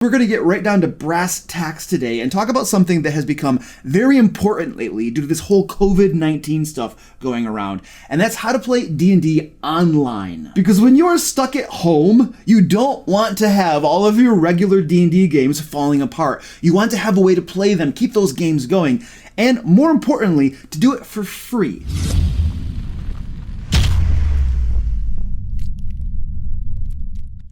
We're going to get right down to brass tacks today and talk about something that has become very important lately due to this whole COVID-19 stuff going around, and that's how to play D&D online. Because when you're stuck at home, you don't want to have all of your regular D&D games falling apart. You want to have a way to play them, keep those games going, and more importantly, to do it for free.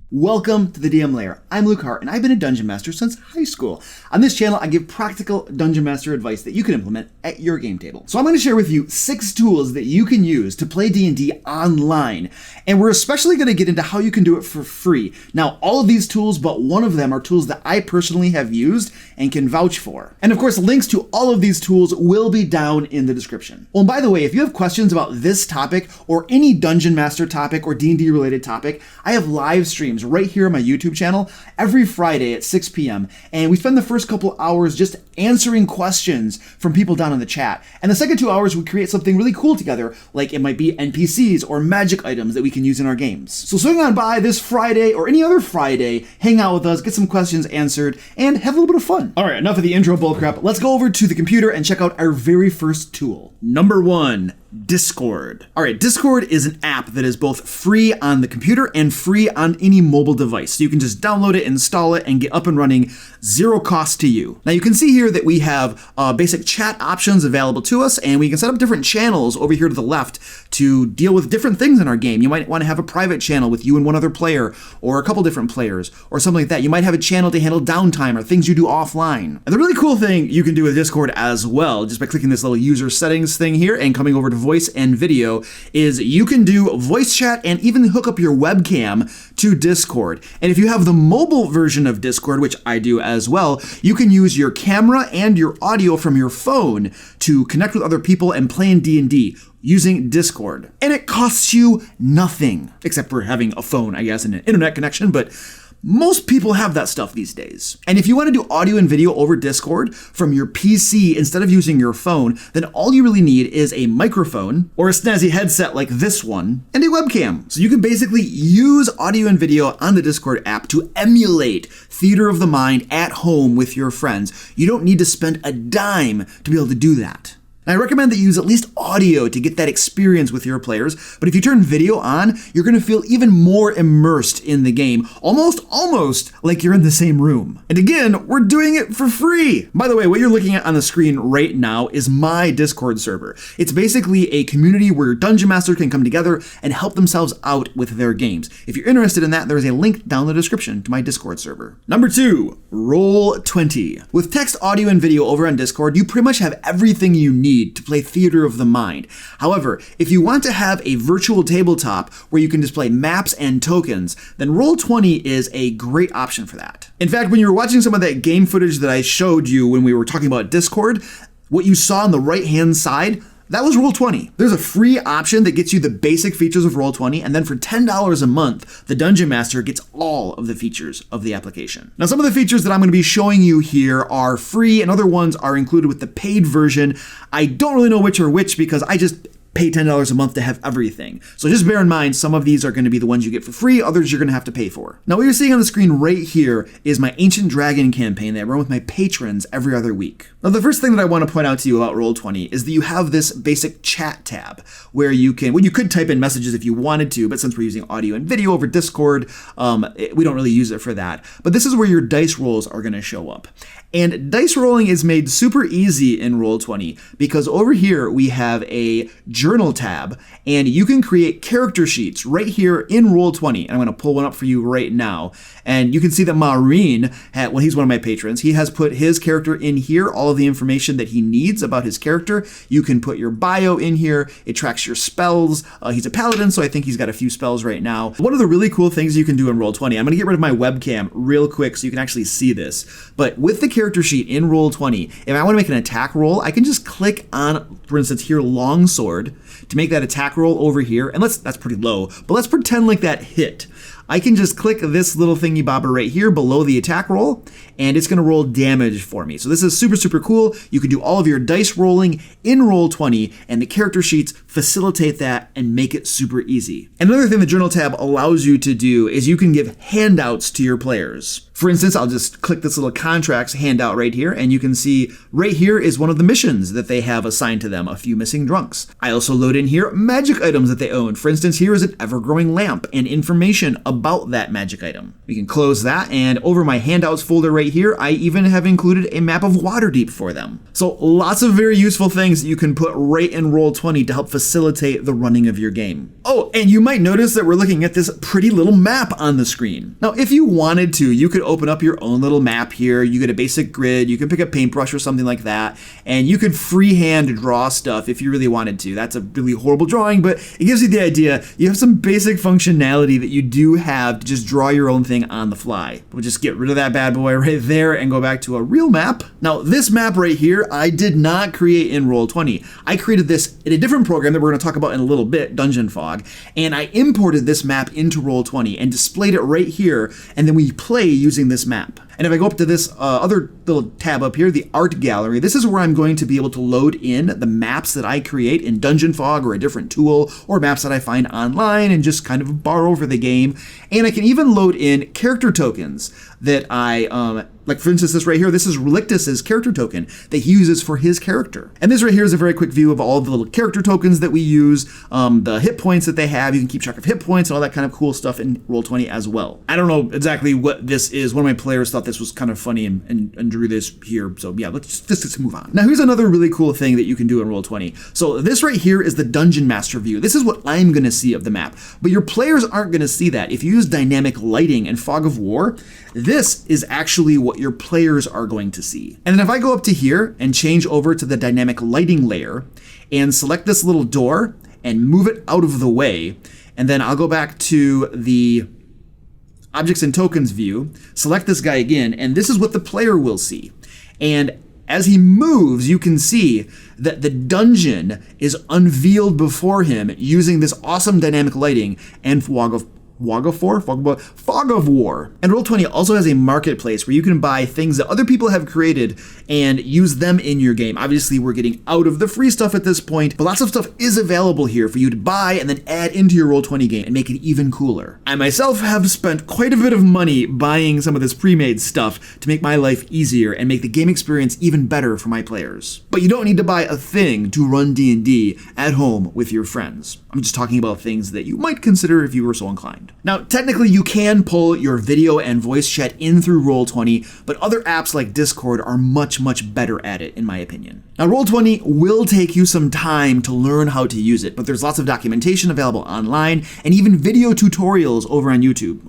Welcome to the DM Lair. I'm Luke Hart, and I've been a Dungeon Master since high school. On this channel, I give practical Dungeon Master advice that you can implement at your game table. So I'm going to share with you 6 tools that you can use to play D&D online, and we're especially going to get into how you can do it for free. Now, all of these tools, but one of them, are tools that I personally have used and can vouch for. And of course, links to all of these tools will be down in the description. Oh, and by the way, if you have questions about this topic or any Dungeon Master topic or D&D related topic, I have live streams right here on my YouTube channel every Friday at 6 p.m. And we spend the first couple hours just answering questions from people down in the chat. And the second 2 hours, we create something really cool together, like it might be NPCs or magic items that we can use in our games. So swing on by this Friday or any other Friday, hang out with us, get some questions answered, and have a little bit of fun. All right, enough of the intro bullcrap. Let's go over to the computer and check out our very first tool. Number 1. Discord. All right, Discord is an app that is both free on the computer and free on any mobile device. So you can just download it, install it, and get up and running, zero cost to you. Now you can see here that we have basic chat options available to us, and we can set up different channels over here to the left to deal with different things in our game. You might want to have a private channel with you and one other player, or a couple different players, or something like that. You might have a channel to handle downtime or things you do offline. And the really cool thing you can do with Discord as well, just by clicking this little user settings thing here and coming over to voice and video, is you can do voice chat and even hook up your webcam to Discord. And if you have the mobile version of Discord, which I do as well, you can use your camera and your audio from your phone to connect with other people and play in D&D using Discord. And it costs you nothing, except for having a phone, I guess, and an internet connection, but most people have that stuff these days. And if you want to do audio and video over Discord from your PC instead of using your phone, then all you really need is a microphone or a snazzy headset like this one and a webcam. So you can basically use audio and video on the Discord app to emulate theater of the mind at home with your friends. You don't need to spend a dime to be able to do that. I recommend that you use at least audio to get that experience with your players, but if you turn video on, you're going to feel even more immersed in the game, almost like you're in the same room. And again, we're doing it for free. By the way, what you're looking at on the screen right now is my Discord server. It's basically a community where Dungeon Masters can come together and help themselves out with their games. If you're interested in that, there's a link down in the description to my Discord server. Number 2, Roll20. With text, audio, and video over on Discord, you pretty much have everything you need to play theater of the mind. However, if you want to have a virtual tabletop where you can display maps and tokens, then Roll20 is a great option for that. In fact, when you were watching some of that game footage that I showed you when we were talking about Discord, what you saw on the right-hand side, that was Roll20. There's a free option that gets you the basic features of Roll20, and then for $10 a month, the Dungeon Master gets all of the features of the application. Now, some of the features that I'm going to be showing you here are free, and other ones are included with the paid version. I don't really know which are which because I just pay $10 a month to have everything. So just bear in mind, some of these are going to be the ones you get for free, others you're going to have to pay for. Now, what you're seeing on the screen right here is my Ancient Dragon campaign that I run with my patrons every other week. Now, the first thing that I want to point out to you about Roll20 is that you have this basic chat tab where you can, well, you could type in messages if you wanted to, but since we're using audio and video over Discord, we don't really use it for that. But this is where your dice rolls are going to show up. And dice rolling is made super easy in Roll20 because over here we have a journal tab, and you can create character sheets right here in Roll20. And I'm going to pull one up for you right now. And you can see that Maureen, well, he's one of my patrons. He has put his character in here, all of the information that he needs about his character. You can put your bio in here. It tracks your spells. He's a paladin, so I think he's got a few spells right now. One of the really cool things you can do in Roll20, I'm going to get rid of my webcam real quick so you can actually see this. But with the character sheet in Roll20, if I want to make an attack roll, I can just click on, for instance, here, longsword, to make that attack roll over here. And that's pretty low, but let's pretend like that hit. I can just click this little thingy bobber right here below the attack roll, and it's going to roll damage for me. So this is super, super cool. You can do all of your dice rolling in Roll20, and the character sheets facilitate that and make it super easy. And another thing the Journal tab allows you to do is you can give handouts to your players. For instance, I'll just click this little contracts handout right here, and you can see right here is one of the missions that they have assigned to them, a few missing drunks. I also load in here magic items that they own. For instance, here is an ever-growing lamp and information about that magic item. We can close that, and over my handouts folder right here, I even have included a map of Waterdeep for them. So lots of very useful things that you can put right in Roll20 to help facilitate the running of your game. Oh, and you might notice that we're looking at this pretty little map on the screen. Now, if you wanted to, you could open up your own little map here. You get a basic grid, you can pick a paintbrush or something like that, and you could freehand draw stuff if you really wanted to. That's a really horrible drawing, but it gives you the idea. You have some basic functionality that you do have to just draw your own thing on the fly. We'll just get rid of that bad boy right there and go back to a real map. Now, this map right here, I did not create in Roll20. I created this in a different program that we're going to talk about in a little bit, Dungeon Fog, and I imported this map into Roll20 and displayed it right here, and then we play using this map. And if I go up to this other little tab up here, the art gallery, this is where I'm going to be able to load in the maps that I create in Dungeon Fog or a different tool, or maps that I find online and just kind of borrow for the game. And I can even load in character tokens that I, like for instance, this right here, this is Relictus's character token that he uses for his character. And this right here is a very quick view of all the little character tokens that we use, the hit points that they have. You can keep track of hit points and all that kind of cool stuff in Roll20 as well. I don't know exactly what this is. One of my players thought this was kind of funny and drew this here. So yeah, let's move on. Now here's another really cool thing that you can do in Roll20. So this right here is the Dungeon Master view. This is what I'm going to see of the map, but your players aren't going to see that. If you use dynamic lighting and Fog of War, this is actually what your players are going to see. And then if I go up to here and change over to the dynamic lighting layer and select this little door and move it out of the way, and then I'll go back to the objects and tokens view, select this guy again, and this is what the player will see. And as he moves, you can see that the dungeon is unveiled before him using this awesome dynamic lighting and Fog of War. And Roll20 also has a marketplace where you can buy things that other people have created and use them in your game. Obviously, we're getting out of the free stuff at this point, but lots of stuff is available here for you to buy and then add into your Roll20 game and make it even cooler. I myself have spent quite a bit of money buying some of this pre-made stuff to make my life easier and make the game experience even better for my players. But you don't need to buy a thing to run D&D at home with your friends. I'm just talking about things that you might consider if you were so inclined. Now, technically, you can pull your video and voice chat in through Roll20, but other apps like Discord are much better at it, in my opinion. Now, Roll20 will take you some time to learn how to use it, but there's lots of documentation available online and even video tutorials over on YouTube,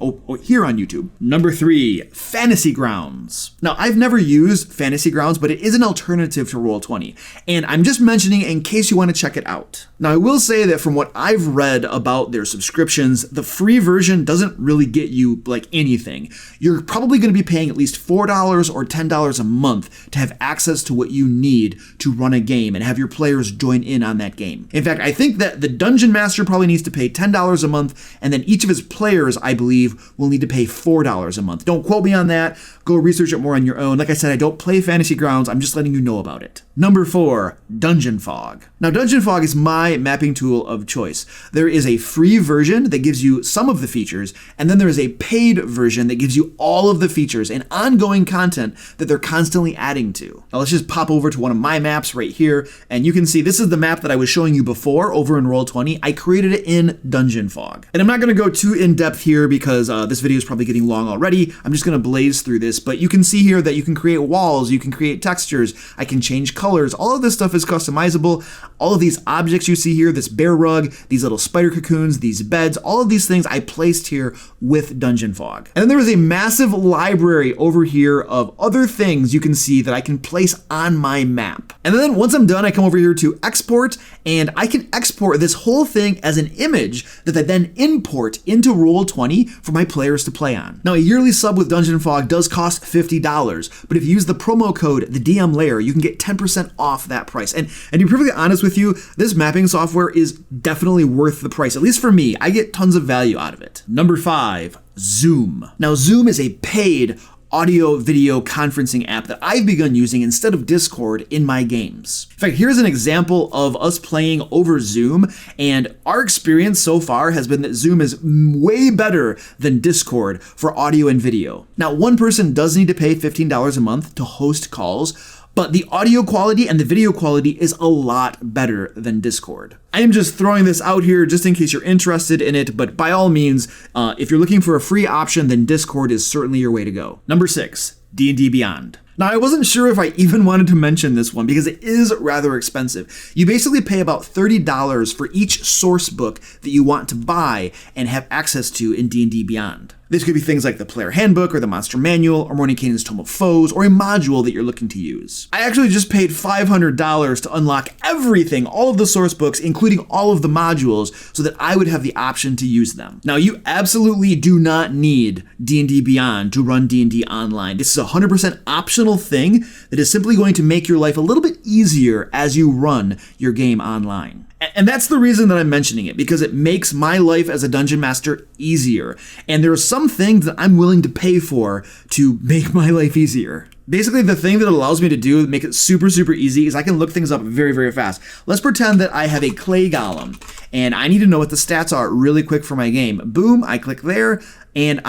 here on YouTube. Number 3, Fantasy Grounds. Now, I've never used Fantasy Grounds, but it is an alternative to Roll20, and I'm just mentioning it in case you want to check it out. Now, I will say that from what I've read about their subscriptions, the free version doesn't really get you like anything. You're probably going to be paying at least $4 or $10 a month to have access to what you need to run a game and have your players join in on that game. In fact, I think that the Dungeon Master probably needs to pay $10 a month, and then each of his players, I believe, will need to pay $4 a month. Don't quote me on that. Go research it more on your own. Like I said, I don't play Fantasy Grounds. I'm just letting you know about it. Number 4, Dungeon Fog. Now, Dungeon Fog is my mapping tool of choice. There is a free version that gives you some of the features, and then there is a paid version that gives you all of the features and ongoing content that they're constantly adding to. Now, let's just pop over to one of my maps right here, and you can see this is the map that I was showing you before over in Roll20. I created it in Dungeon Fog. And I'm not going to go too in-depth here because this video is probably getting long already. I'm just going to blaze through this, but you can see here that you can create walls, you can create textures, I can change colors. All of this stuff is customizable. All of these objects you see here, this bear rug, these little spider cocoons, these beds, all of these things I placed here with Dungeon Fog. And then there is a massive library over here of other things you can see that I can place on my map. And then once I'm done, I come over here to export, and I can export this whole thing as an image that I then import into Roll20 for my players to play on. Now, a yearly sub with Dungeon Fog does cost $50, but if you use the promo code, the DM Lair, you can get 10% off that price. And to be perfectly honest with you, this mapping software is definitely worth the price. At least for me, I get tons of value out of it. Number 5, Zoom. Now, Zoom is a paid audio video conferencing app that I've begun using instead of Discord in my games. In fact, here's an example of us playing over Zoom, and our experience so far has been that Zoom is way better than Discord for audio and video. Now, one person does need to pay $15 a month to host calls, but the audio quality and the video quality is a lot better than Discord. I am just throwing this out here just in case you're interested in it, but by all means, if you're looking for a free option, then Discord is certainly your way to go. Number 6, D&D Beyond. Now, I wasn't sure if I even wanted to mention this one because it is rather expensive. You basically pay about $30 for each source book that you want to buy and have access to in D&D Beyond. This could be things like the Player Handbook or the Monster Manual or Mordenkainen's Tome of Foes or a module that you're looking to use. I actually just paid $500 to unlock everything, all of the source books, including all of the modules, so that I would have the option to use them. Now, you absolutely do not need D&D Beyond to run D&D online. This is a 100% optional thing that is simply going to make your life a little bit easier as you run your game online. And that's the reason that I'm mentioning it, because it makes my life as a dungeon master easier. And there are some things that I'm willing to pay for to make my life easier. Basically, the thing that it allows me to do, make it super, super easy, is I can look things up very, very fast. Let's pretend that I have a clay golem, and I need to know what the stats are really quick for my game. Boom, I click there, and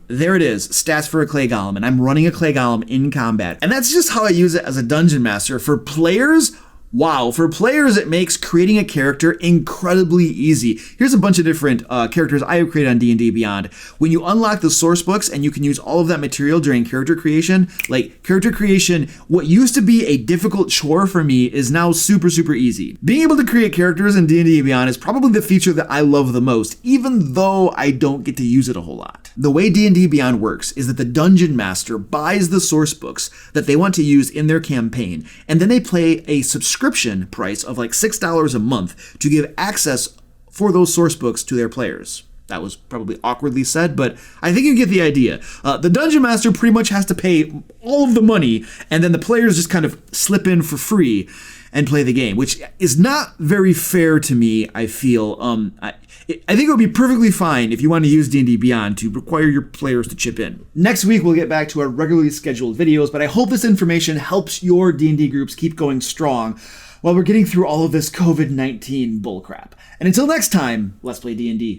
there it is, stats for a clay golem, and I'm running a clay golem in combat. And that's just how I use it as a dungeon master. For players, wow, for players, it makes creating a character incredibly easy. Here's a bunch of different characters I have created on D&D Beyond. When you unlock the source books and you can use all of that material during character creation, what used to be a difficult chore for me is now super, super easy. Being able to create characters in D&D Beyond is probably the feature that I love the most, even though I don't get to use it a whole lot. The way D&D Beyond works is that the dungeon master buys the source books that they want to use in their campaign, and then they pay a subscription price of like $6 a month to give access for those source books to their players. That was probably awkwardly said, but I think you get the idea. The dungeon master pretty much has to pay all of the money, and then the players just kind of slip in for free and play the game, which is not very fair to me, I feel. I think it would be perfectly fine if you want to use D&D Beyond to require your players to chip in. Next week, we'll get back to our regularly scheduled videos, but I hope this information helps your D&D groups keep going strong while we're getting through all of this COVID-19 bullcrap. And until next time, let's play D&D.